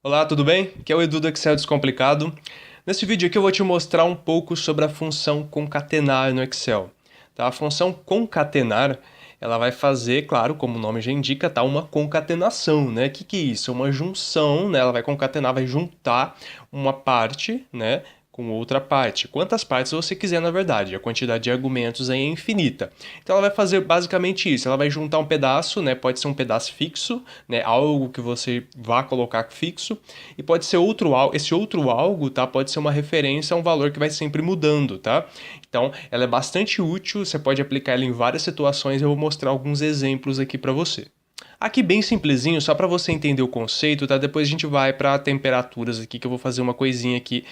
Olá, tudo bem? Aqui é o Edu do Excel Descomplicado. Nesse vídeo aqui eu vou te mostrar um pouco sobre a função concatenar no Excel. Tá? A função concatenar, ela vai fazer, claro, como o nome já indica, tá? Uma concatenação, né? O que é isso? Uma junção, né? Ela vai concatenar, vai juntar uma parte, né? Com outra parte. Quantas partes você quiser, na verdade. A quantidade de argumentos aí é infinita. Então ela vai fazer basicamente isso. Ela vai juntar um pedaço, né? Pode ser um pedaço fixo, né? Algo que você vá colocar fixo. E pode ser outro algo. Esse outro algo, tá? Pode ser uma referência a um valor que vai sempre mudando, tá? Então ela é bastante útil. Você pode aplicar ela em várias situações. Eu vou mostrar alguns exemplos aqui para você. Aqui bem simplesinho, só para você entender o conceito, tá? Depois a gente vai para temperaturas aqui, que eu vou fazer uma coisinha aqui,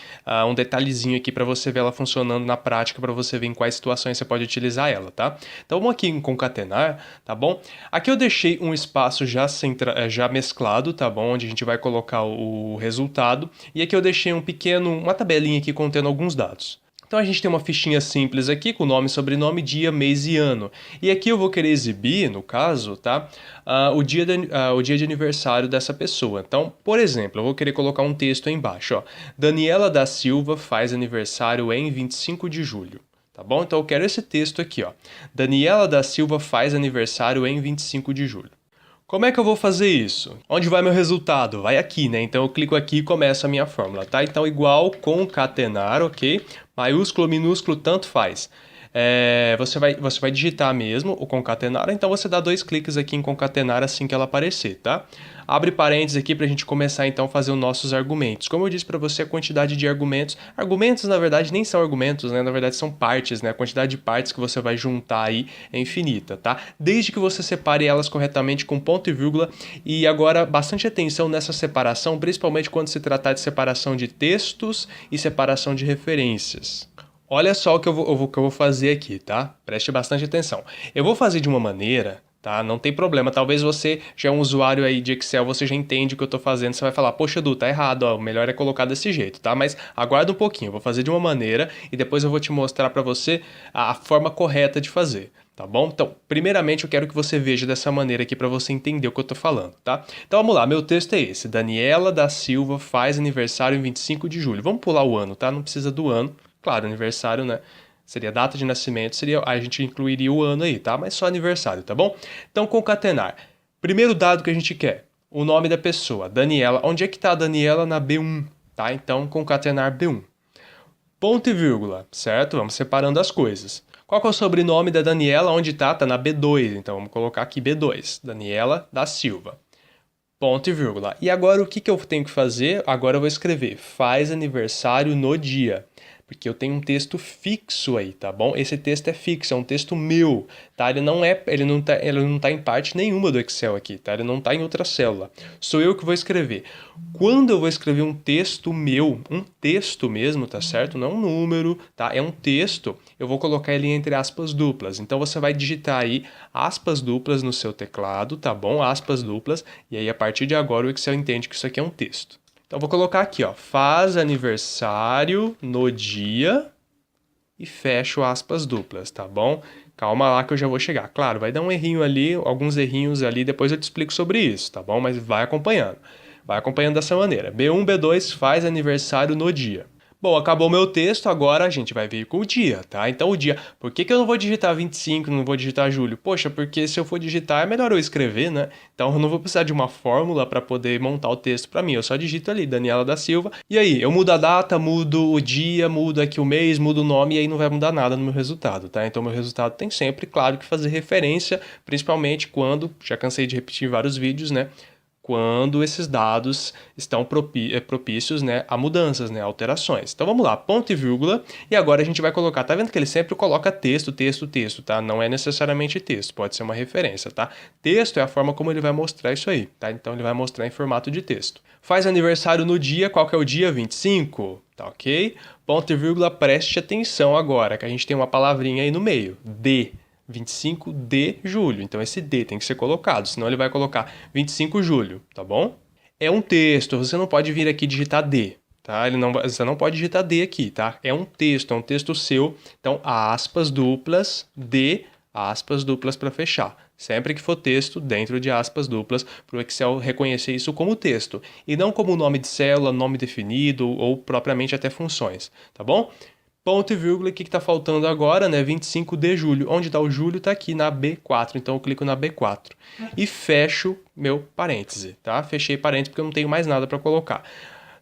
um detalhezinho aqui para você ver ela funcionando na prática, para você ver em quais situações você pode utilizar ela, tá? Então vamos aqui em concatenar, tá bom? Aqui eu deixei um espaço já mesclado, tá bom? Onde a gente vai colocar o resultado. E aqui eu deixei uma tabelinha aqui contendo alguns dados. Então a gente tem uma fichinha simples aqui com nome, sobrenome, dia, mês e ano. E aqui eu vou querer exibir, no caso, tá, o dia de aniversário dessa pessoa. Então, por exemplo, eu vou querer colocar um texto aí embaixo, ó. Daniela da Silva faz aniversário em 25 de julho. Tá bom? Então eu quero esse texto aqui, ó. Daniela da Silva faz aniversário em 25 de julho. Como é que eu vou fazer isso? Onde vai meu resultado? Vai aqui, né? Então eu clico aqui e começo a minha fórmula, tá? Então igual concatenar, ok? Maiúsculo, minúsculo, tanto faz. Você vai digitar mesmo o concatenar, então você dá 2 cliques aqui em concatenar assim que ela aparecer, tá? Abre parênteses aqui para a gente começar então a fazer os nossos argumentos. Como eu disse para você, a quantidade de argumentos... Argumentos, na verdade, nem são argumentos, né? Na verdade, são partes, né? A quantidade de partes que você vai juntar aí é infinita, tá? Desde que você separe elas corretamente com ponto e vírgula. E agora, bastante atenção nessa separação, principalmente quando se tratar de separação de textos e separação de referências. Olha só o que eu vou fazer aqui, tá? Preste bastante atenção. Eu vou fazer de uma maneira, tá? Não tem problema. Talvez você já é um usuário aí de Excel, você já entende o que eu tô fazendo. Você vai falar, poxa, Edu, tá errado, ó. O melhor é colocar desse jeito, tá? Mas aguarda um pouquinho. Eu vou fazer de uma maneira e depois eu vou te mostrar para você a forma correta de fazer. Tá bom? Então, primeiramente eu quero que você veja dessa maneira aqui para você entender o que eu tô falando, tá? Então vamos lá, meu texto é esse. Daniela da Silva faz aniversário em 25 de julho. Vamos pular o ano, tá? Não precisa do ano. Claro, aniversário, né? Seria data de nascimento, a gente incluiria o ano aí, tá? Mas só aniversário, tá bom? Então, concatenar. Primeiro dado que a gente quer, o nome da pessoa, Daniela. Onde é que tá a Daniela? Na B1, tá? Então, concatenar B1. Ponto e vírgula, certo? Vamos separando as coisas. Qual que é o sobrenome da Daniela? Onde tá? Tá na B2, então vamos colocar aqui B2. Daniela da Silva. Ponto e vírgula. E agora o que eu tenho que fazer? Agora eu vou escrever faz aniversário no dia. Porque eu tenho um texto fixo aí, tá bom? Esse texto é fixo, é um texto meu, tá? Ele não tá em parte nenhuma do Excel aqui, tá? Ele não tá em outra célula. Sou eu que vou escrever. Quando eu vou escrever um texto meu, um texto mesmo, tá certo? Não é um número, tá? É um texto, eu vou colocar ele entre aspas duplas. Então você vai digitar aí aspas duplas no seu teclado, tá bom? Aspas duplas, e aí a partir de agora o Excel entende que isso aqui é um texto. Então vou colocar aqui, ó, faz aniversário no dia e fecho aspas duplas, tá bom? Calma lá que eu já vou chegar. Claro, vai dar um errinho ali, alguns errinhos ali, depois eu te explico sobre isso, tá bom? Mas vai acompanhando. Vai acompanhando dessa maneira. B1, B2 faz aniversário no dia. Bom, acabou o meu texto, agora a gente vai vir com o dia, tá? Então o dia, por que eu não vou digitar 25, não vou digitar julho? Poxa, porque se eu for digitar é melhor eu escrever, né? Então eu não vou precisar de uma fórmula para poder montar o texto para mim, eu só digito ali, Daniela da Silva. E aí, eu mudo a data, mudo o dia, mudo aqui o mês, mudo o nome e aí não vai mudar nada no meu resultado, tá? Então meu resultado tem sempre, claro, que fazer referência, principalmente quando, já cansei de repetir em vários vídeos, né? Quando esses dados estão propícios, né, a mudanças, né, alterações. Então vamos lá, ponto e vírgula, e agora a gente vai colocar, tá vendo que ele sempre coloca texto, texto, texto, tá? Não é necessariamente texto, pode ser uma referência, tá? Texto é a forma como ele vai mostrar isso aí, tá? Então ele vai mostrar em formato de texto. Faz aniversário no dia, qual que é o dia? 25, tá ok? Ponto e vírgula, preste atenção agora, que a gente tem uma palavrinha aí no meio, de. 25 de julho. Então esse D tem que ser colocado, senão ele vai colocar 25 de julho, tá bom? É um texto, você não pode vir aqui digitar D, tá? Você não pode digitar D aqui, tá? É um texto seu. Então aspas duplas de aspas duplas para fechar. Sempre que for texto, dentro de aspas duplas, para o Excel reconhecer isso como texto, e não como nome de célula, nome definido ou propriamente até funções, tá bom? Ponto e vírgula, o que está faltando agora, né? 25 de julho. Onde está o julho? Está aqui na B4, então eu clico na B4. E fecho meu parêntese, tá? Fechei parêntese porque eu não tenho mais nada para colocar.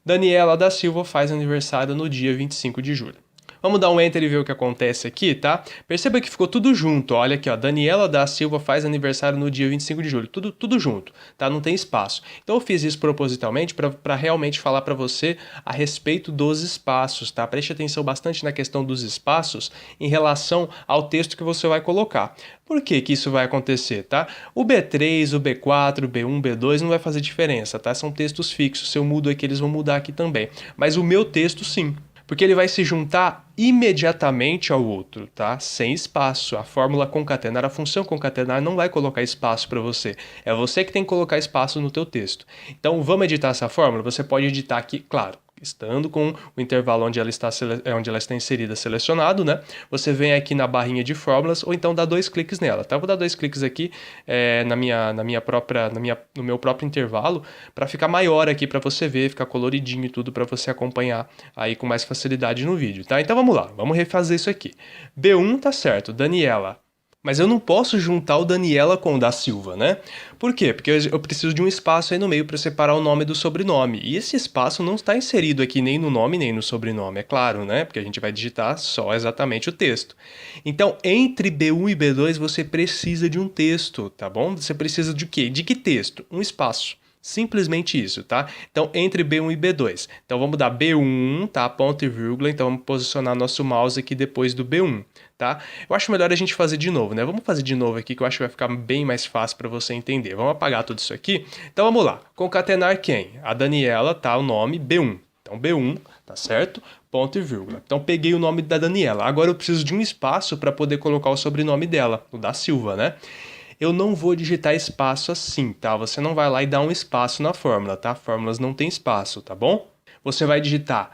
Daniela da Silva faz aniversário no dia 25 de julho. Vamos dar um enter e ver o que acontece aqui, tá? Perceba que ficou tudo junto, olha aqui, ó. Daniela da Silva faz aniversário no dia 25 de julho, tudo junto, tá? Não tem espaço. Então eu fiz isso propositalmente para realmente falar para você a respeito dos espaços, tá? Preste atenção bastante na questão dos espaços em relação ao texto que você vai colocar. Por que que isso vai acontecer, tá? O B3, o B4, o B1, B2 não vai fazer diferença, tá? São textos fixos, se eu mudo aqui, eles vão mudar aqui também. Mas o meu texto, sim. Porque ele vai se juntar imediatamente ao outro, tá? Sem espaço. A fórmula concatenar, a função concatenar não vai colocar espaço para você. É você que tem que colocar espaço no teu texto. Então, vamos editar essa fórmula? Você pode editar aqui, claro, estando com o intervalo onde ela está inserida selecionado, né? Você vem aqui na barrinha de fórmulas ou então dá 2 cliques nela, tá? Vou dar 2 cliques aqui no meu próprio intervalo para ficar maior aqui para você ver, ficar coloridinho e tudo para você acompanhar aí com mais facilidade no vídeo, tá? Então vamos lá, vamos refazer isso aqui. B1 tá certo, Daniela. Mas eu não posso juntar o Daniela com o da Silva, né? Por quê? Porque eu preciso de um espaço aí no meio para separar o nome do sobrenome. E esse espaço não está inserido aqui nem no nome nem no sobrenome, é claro, né? Porque a gente vai digitar só exatamente o texto. Então, entre B1 e B2 você precisa de um texto, tá bom? Você precisa de quê? De que texto? Um espaço. Simplesmente isso, tá? Então, entre B1 e B2. Então, vamos dar B1, tá? Ponto e vírgula. Então, vamos posicionar nosso mouse aqui depois do B1, tá? Eu acho melhor a gente fazer de novo, né? Vamos fazer de novo aqui, que eu acho que vai ficar bem mais fácil para você entender. Vamos apagar tudo isso aqui. Então, vamos lá. Concatenar quem? A Daniela, tá? O nome B1. Então, B1, tá certo? Ponto e vírgula. Então, peguei o nome da Daniela. Agora, eu preciso de um espaço para poder colocar o sobrenome dela, o da Silva, né? Eu não vou digitar espaço assim, tá? Você não vai lá e dar um espaço na fórmula, tá? Fórmulas não tem espaço, tá bom? Você vai digitar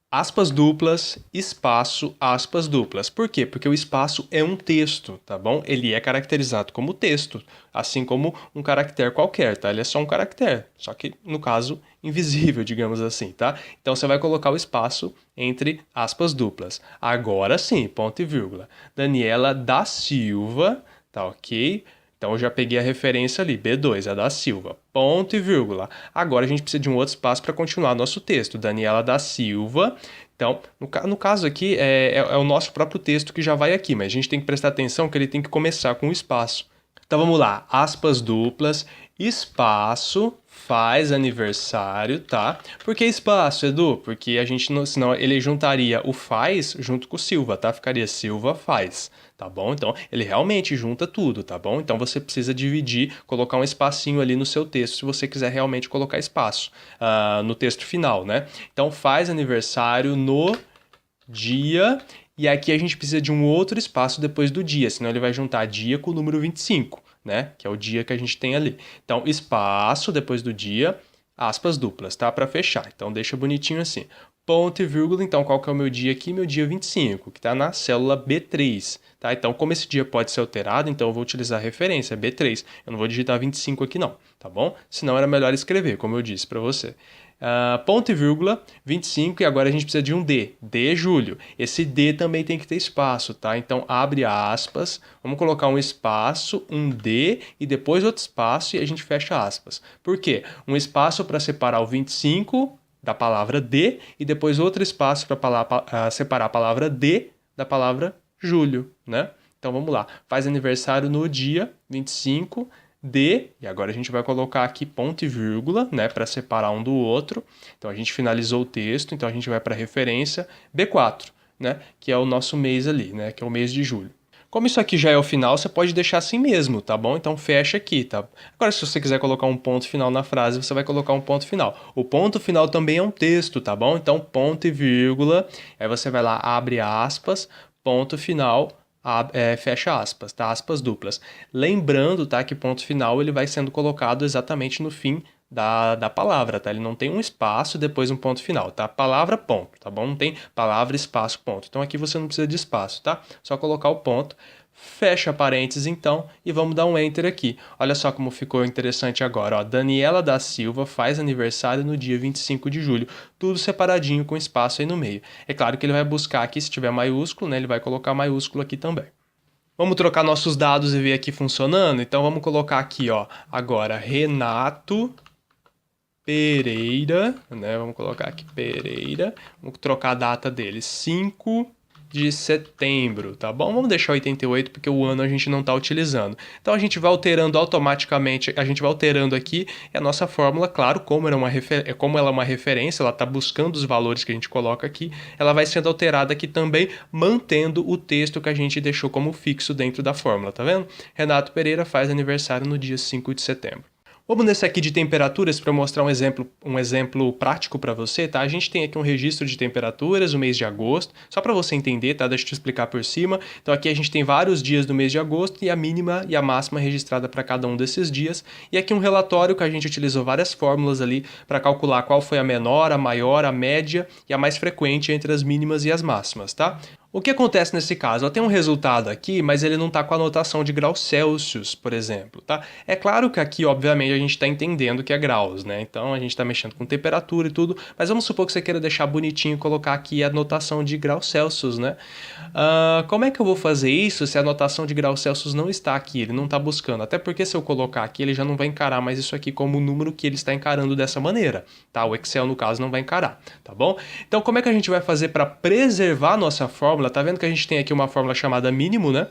aspas duplas, espaço, aspas duplas. Por quê? Porque o espaço é um texto, tá bom? Ele é caracterizado como texto, assim como um caractere qualquer, tá? Ele é só um caractere, só que, no caso, invisível, digamos assim, tá? Então, você vai colocar o espaço entre aspas duplas. Agora sim, ponto e vírgula. Daniela da Silva... Tá ok? Então eu já peguei a referência ali, B2, a da Silva, ponto e vírgula. Agora a gente precisa de um outro espaço para continuar nosso texto, Daniela da Silva. Então, no caso aqui, é o nosso próprio texto que já vai aqui, mas a gente tem que prestar atenção que ele tem que começar com um espaço. Então vamos lá, aspas duplas, espaço, faz aniversário, tá? Por que espaço, Edu? Porque a gente, senão ele juntaria o faz junto com o Silva, tá? Ficaria Silva faz, tá bom? Então ele realmente junta tudo, tá bom? Então você precisa dividir, colocar um espacinho ali no seu texto se você quiser realmente colocar espaço no texto final, né? Então faz aniversário no dia... E aqui a gente precisa de um outro espaço depois do dia, senão ele vai juntar dia com o número 25, né? Que é o dia que a gente tem ali. Então, espaço depois do dia, aspas duplas, tá? Para fechar. Então, deixa bonitinho assim. Ponto e vírgula, então qual que é o meu dia aqui? Meu dia 25, que está na célula B3, tá? Então, como esse dia pode ser alterado, então eu vou utilizar a referência B3. Eu não vou digitar 25 aqui não, tá bom? Senão era melhor escrever, como eu disse para você. Ponto e vírgula, 25, e agora a gente precisa de um D, D julho. Esse D também tem que ter espaço, tá? Então, abre aspas, vamos colocar um espaço, um D, e depois outro espaço, e a gente fecha aspas. Por quê? Um espaço para separar o 25 da palavra de, e depois outro espaço para separar a palavra de da palavra julho, né? Então, vamos lá. Faz aniversário no dia 25 de, e agora a gente vai colocar aqui ponto e vírgula, né, para separar um do outro. Então, a gente finalizou o texto, então a gente vai para a referência B4, né, que é o nosso mês ali, né, que é o mês de julho. Como isso aqui já é o final, você pode deixar assim mesmo, tá bom? Então fecha aqui, tá? Agora, se você quiser colocar um ponto final na frase, você vai colocar um ponto final. O ponto final também é um texto, tá bom? Então, ponto e vírgula, aí você vai lá, abre aspas, ponto final, fecha aspas, tá? Aspas duplas. Lembrando, tá, que ponto final ele vai sendo colocado exatamente no fim da palavra, tá? Ele não tem um espaço e depois um ponto final, tá? Palavra, ponto, tá bom? Não tem palavra, espaço, ponto. Então aqui você não precisa de espaço, tá? Só colocar o ponto, fecha parênteses então e vamos dar um Enter aqui. Olha só como ficou interessante agora, ó. Daniela da Silva faz aniversário no dia 25 de julho, tudo separadinho com espaço aí no meio. É claro que ele vai buscar aqui, se tiver maiúsculo, né, ele vai colocar maiúsculo aqui também. Vamos trocar nossos dados e ver aqui funcionando? Então vamos colocar aqui, ó, agora Renato Pereira, né? Vamos colocar aqui Pereira. Vamos trocar a data dele, 5 de setembro, tá bom? Vamos deixar 88 porque o ano a gente não está utilizando. Então a gente vai alterando automaticamente, a gente vai alterando aqui a nossa fórmula, claro, como ela é uma referência, ela está buscando os valores que a gente coloca aqui, ela vai sendo alterada aqui também, mantendo o texto que a gente deixou como fixo dentro da fórmula, tá vendo? Renato Pereira faz aniversário no dia 5 de setembro. Vamos nesse aqui de temperaturas para mostrar um exemplo prático para você, tá? A gente tem aqui um registro de temperaturas, o mês de agosto, só para você entender, tá? Deixa eu te explicar por cima. Então aqui a gente tem vários dias do mês de agosto e a mínima e a máxima registrada para cada um desses dias. E aqui um relatório que a gente utilizou várias fórmulas ali para calcular qual foi a menor, a maior, a média e a mais frequente entre as mínimas e as máximas, tá? O que acontece nesse caso? Ela tem um resultado aqui, mas ele não está com a notação de graus Celsius, por exemplo, tá? É claro que aqui, obviamente, a gente está entendendo que é graus, né? Então, a gente está mexendo com temperatura e tudo, mas vamos supor que você queira deixar bonitinho e colocar aqui a notação de graus Celsius, né? Como é que eu vou fazer isso se a notação de graus Celsius não está aqui? Ele não está buscando, até porque se eu colocar aqui, ele já não vai encarar mais isso aqui como o número que ele está encarando dessa maneira, tá? O Excel, no caso, não vai encarar, tá bom? Então, como é que a gente vai fazer para preservar a nossa fórmula? Tá vendo que a gente tem aqui uma fórmula chamada mínimo, né?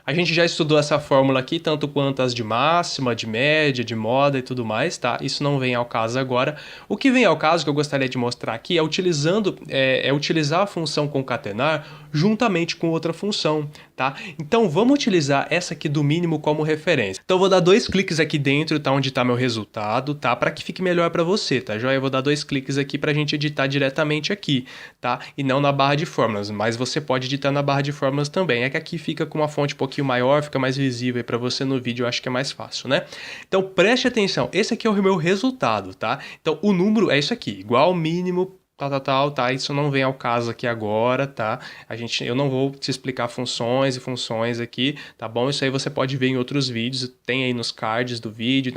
A gente já estudou essa fórmula aqui, tanto quanto as de máxima, de média, de moda e tudo mais, tá? Isso não vem ao caso agora. O que vem ao caso, que eu gostaria de mostrar aqui, é utilizar a função concatenar juntamente com outra função, tá? Então, vamos utilizar essa aqui do mínimo como referência. Então, eu vou dar 2 cliques aqui dentro, tá? Onde está meu resultado, tá? Para que fique melhor para você, tá? Joia? Eu vou dar 2 cliques aqui para a gente editar diretamente aqui, tá? E não na barra de fórmulas, mas você pode editar na barra de fórmulas também. É que aqui fica com uma fonte um pouquinho maior, fica mais visível para você no vídeo, eu acho que é mais fácil, né? Então, preste atenção. Esse aqui é o meu resultado, tá? Então, o número é isso aqui, igual ao mínimo, tá? Isso não vem ao caso aqui agora, tá? Eu não vou te explicar funções e funções aqui, tá bom? Isso aí você pode ver em outros vídeos, tem aí nos cards do vídeo,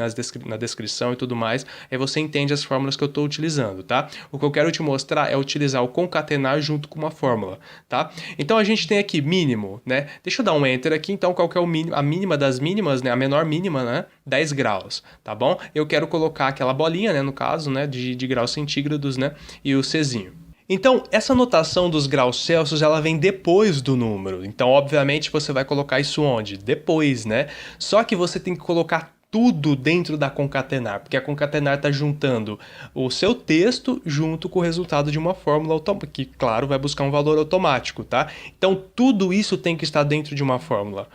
na descrição e tudo mais, aí você entende as fórmulas que eu estou utilizando, tá? O que eu quero te mostrar é utilizar o concatenar junto com uma fórmula, tá? Então a gente tem aqui mínimo, né? Deixa eu dar um enter aqui, então qual que é o mínimo? A mínima das mínimas, né? A menor mínima, né? 10 graus, tá bom? Eu quero colocar aquela bolinha, né? No caso, né? De graus centígrados, né? E o Czinho. Então, essa notação dos graus Celsius, ela vem depois do número. Então, obviamente, você vai colocar isso onde? Depois, né? Só que você tem que colocar tudo dentro da concatenar, porque a concatenar está juntando o seu texto junto com o resultado de uma fórmula automática, que, claro, vai buscar um valor automático, tá? Então, tudo isso tem que estar dentro de uma fórmula.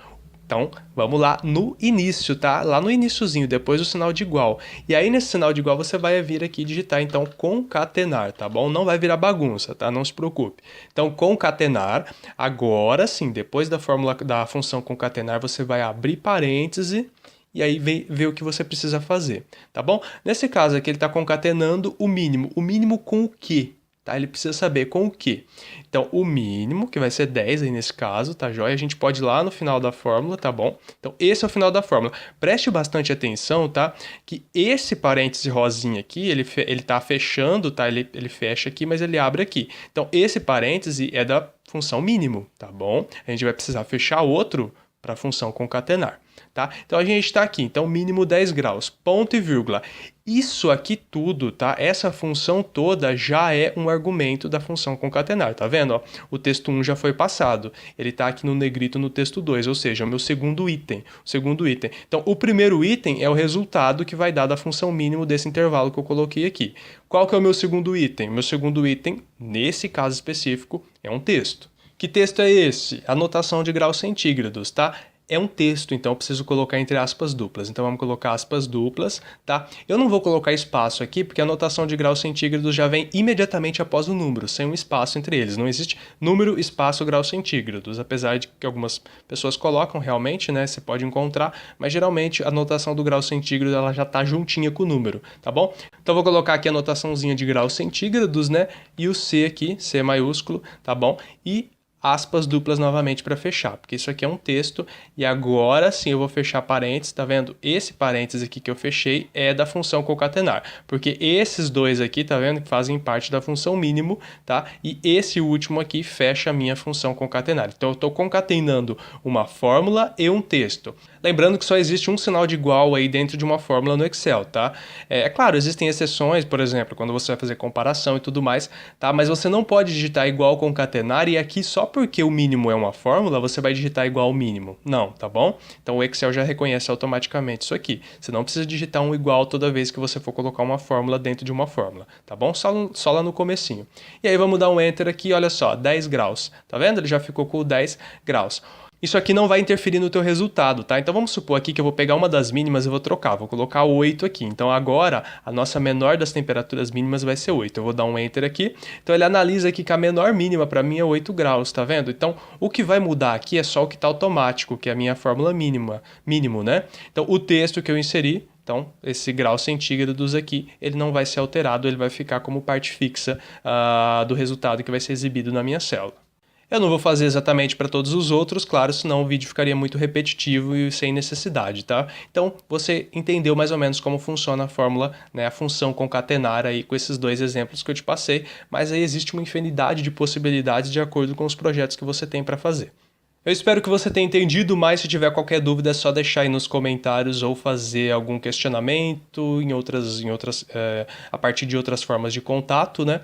Então, vamos lá no início, tá? Lá no iniciozinho, depois do sinal de igual. E aí, nesse sinal de igual, você vai vir aqui digitar, então, concatenar, tá bom? Não vai virar bagunça, tá? Não se preocupe. Então, concatenar, agora sim, depois da fórmula da função concatenar, você vai abrir parêntese e aí ver o que você precisa fazer, tá bom? Nesse caso aqui, ele está concatenando o mínimo. O mínimo com o quê? Tá? Ele precisa saber com o quê? Então, o mínimo, que vai ser 10 aí nesse caso, tá joia? A gente pode ir lá no final da fórmula, tá bom? Então, esse é o final da fórmula. Preste bastante atenção, tá? Que esse parêntese rosinha aqui, ele tá fechando, tá? Ele fecha aqui, mas ele abre aqui. Então, esse parêntese é da função mínimo, tá bom? A gente vai precisar fechar outro para a função concatenar, tá? Então, a gente está aqui, então, mínimo 10 graus, ponto e vírgula. Isso aqui tudo, tá? Essa função toda já é um argumento da função concatenar, tá vendo? Ó, o texto 1 já foi passado, ele está aqui no negrito no texto 2, ou seja, o meu segundo item. Então, o primeiro item é o resultado que vai dar da função mínimo desse intervalo que eu coloquei aqui. Qual que é o meu segundo item? Meu segundo item, nesse caso específico, é um texto. Que texto é esse? Anotação de graus centígrados, tá? É um texto, então eu preciso colocar entre aspas duplas. Então vamos colocar aspas duplas, tá? Eu não vou colocar espaço aqui, porque a anotação de graus centígrados já vem imediatamente após o número, sem um espaço entre eles. Não existe número, espaço, graus centígrados, apesar de que algumas pessoas colocam realmente, né? Você pode encontrar, mas geralmente a anotação do grau centígrado ela já tá juntinha com o número, tá bom? Então eu vou colocar aqui a anotaçãozinha de graus centígrados, né? E o C aqui, C maiúsculo, tá bom? E aspas duplas novamente para fechar, porque isso aqui é um texto e agora sim eu vou fechar parênteses, tá vendo? Esse parênteses aqui que eu fechei é da função concatenar, porque esses dois aqui, tá vendo? Que fazem parte da função mínimo, tá? E esse último aqui fecha a minha função concatenar. Então eu estou concatenando uma fórmula e um texto. Lembrando que só existe um sinal de igual aí dentro de uma fórmula no Excel, tá? É claro, existem exceções, por exemplo, quando você vai fazer comparação e tudo mais, tá? Mas você não pode digitar igual concatenar e aqui só porque o mínimo é uma fórmula, você vai digitar igual ao mínimo. Não, tá bom? Então o Excel já reconhece automaticamente isso aqui. Você não precisa digitar um igual toda vez que você for colocar uma fórmula dentro de uma fórmula, tá bom? Só lá no comecinho. E aí vamos dar um Enter aqui, olha só, 10 graus. Tá vendo? Ele já ficou com 10 graus. Isso aqui não vai interferir no teu resultado, tá? Então vamos supor aqui que eu vou pegar uma das mínimas e vou trocar, vou colocar 8 aqui. Então agora a nossa menor das temperaturas mínimas vai ser 8. Eu vou dar um Enter aqui. Então ele analisa aqui que a menor mínima para mim é 8 graus, tá vendo? Então o que vai mudar aqui é só o que está automático, que é a minha fórmula mínimo, né? Então o texto que eu inseri, então, esse grau centígrados aqui, ele não vai ser alterado, ele vai ficar como parte fixa do resultado que vai ser exibido na minha célula. Eu não vou fazer exatamente para todos os outros, claro, senão o vídeo ficaria muito repetitivo e sem necessidade, tá? Então, você entendeu mais ou menos como funciona a fórmula, né, a função concatenar aí com esses dois exemplos que eu te passei, mas aí existe uma infinidade de possibilidades de acordo com os projetos que você tem para fazer. Eu espero que você tenha entendido, mas se tiver qualquer dúvida é só deixar aí nos comentários ou fazer algum questionamento a partir de outras formas de contato, né?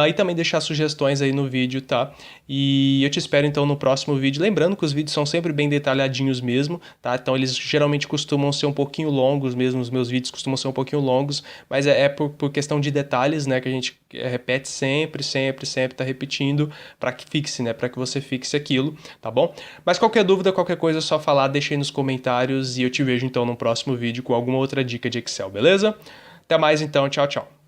E também deixar sugestões aí no vídeo, tá? E eu te espero então no próximo vídeo. Lembrando que os vídeos são sempre bem detalhadinhos mesmo, tá? Então eles geralmente costumam ser um pouquinho longos mesmo, os meus vídeos costumam ser um pouquinho longos, mas é por questão de detalhes, né? Que a gente repete sempre, tá repetindo para que fixe, né? Para que você fixe aquilo, tá bom? Mas qualquer dúvida, qualquer coisa é só falar, deixa aí nos comentários e eu te vejo então no próximo vídeo com alguma outra dica de Excel, beleza? Até mais então, tchau, tchau.